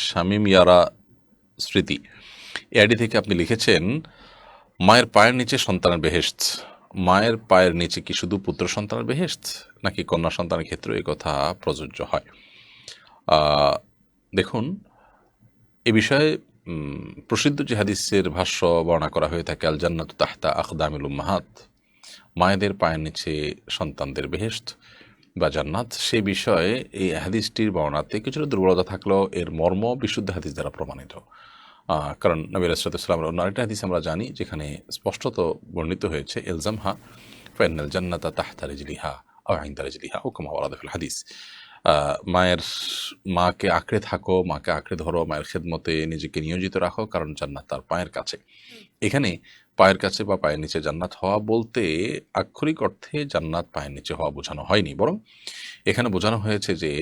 শামীম ইয়ারা স্মৃতি এআইডি থেকে আপনি লিখেছেন, মায়ের পায়ের নিচে সন্তানের বেহেশত। মায়ের পায়ের নিচে কি শুধু পুত্র সন্তানের বেহেশত, নাকি কন্যা সন্তানের ক্ষেত্রে এই কথা প্রযোজ্য হয়? দেখুন, এ বিষয়ে প্রসিদ্ধ যে হাদিসের ভাষ্য বর্ণনা করা হয়ে থাকে, আল জান্নাতু তাহতা আকদামিল উম্মাহাত, মায়েদের পায়ের নিচে সন্তানদের বেহেশত বা জান্নাত, সে বিষয়ে এই হাদিসটির বর্ণনাতে কিছুটা দুর্বলতা থাকলেও এর মর্ম বিশুদ্ধ হাদিস দ্বারা প্রমাণিত। কারণ নবী রাসূলুল্লাহ সাল্লাল্লাহু আলাইহি ওয়াসাল্লামের অন্য আরেকটা হাদিস আমরা জানি, যেখানে স্পষ্টত বর্ণিত হয়েছে, ইলজামহা ফাইনাল জান্নাতা তাহতা রিজলিহা আও ইনদা রিজলিহা ও কামা ওয়ারাদা ফিল হাদিস। মাকে আঁকড়ে থাকো, মাকে আঁকড়ে ধরো, মায়ের খেদমতে নিজেকে নিয়োজিত রাখো, কারণ জান্নাত তার পায়ের কাছে। এখানে পায়ের কাছে বা পায়ের নিচে জান্নাত হওয়া বলতে আক্ষরিক অর্থে জান্নাত পায়ের নিচে হওয়া বোঝানো হয়নি, বরং এখানে বোঝানো হয়েছে যে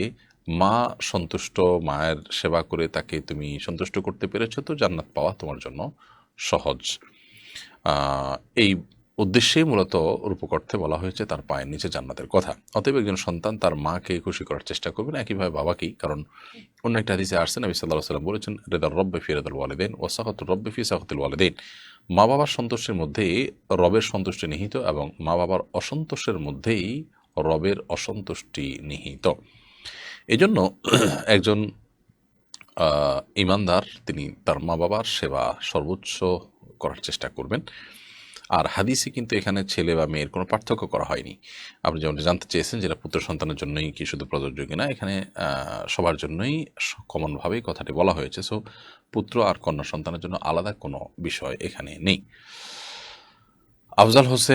মা সন্তুষ্ট, মায়ের সেবা করে তাকে তুমি সন্তুষ্ট করতে পেরেছো, তো জান্নাত পাওয়া তোমার জন্য সহজ। এই উদ্দেশ্যে মূলত রূপক অর্থে বলা হয়েছে তার পায়ের নিচে জান্নাতের কথা। অতএব একজন সন্তান তার মাকে খুশি করার চেষ্টা করবেন, একইভাবে বাবাকেই। কারণ অন্য একটা হাদিসে আসছে, নবী সাল্লাল্লাহু আলাইহি ওয়াসাল্লাম বলেছেন, রিদার রব্বি ফি রিদাল ওয়ালিদাইন ওয়া সাখাতুর রব্বি ফি সাখাতিল ওয়ালিদাইন। মা বাবার সন্তোষের মধ্যেই রবের সন্তুষ্টি নিহিত, এবং মা বাবার অসন্তোষের মধ্যেই রবের অসন্তুষ্টি নিহিত। এজন্য একজন ইমানদার তিনি তার মা বাবার সেবা সর্বোচ্চ করার চেষ্টা করবেন। আর হাদিসে কিন্তু এখানে ছেলে বা মেয়ের কোনো পার্থক্য করা হয়নি। আপনি যেমন জানতে চেয়েছেন যেটা পুত্র সন্তানের জন্যই কি শুধু প্রযোজ্য কিনা, এখানে সবার জন্যই কমনভাবেই কথাটি বলা হয়েছে। সো পুত্র আর কন্যা সন্তানের জন্য আলাদা কোনো বিষয় এখানে নেই। আফজাল হোসেন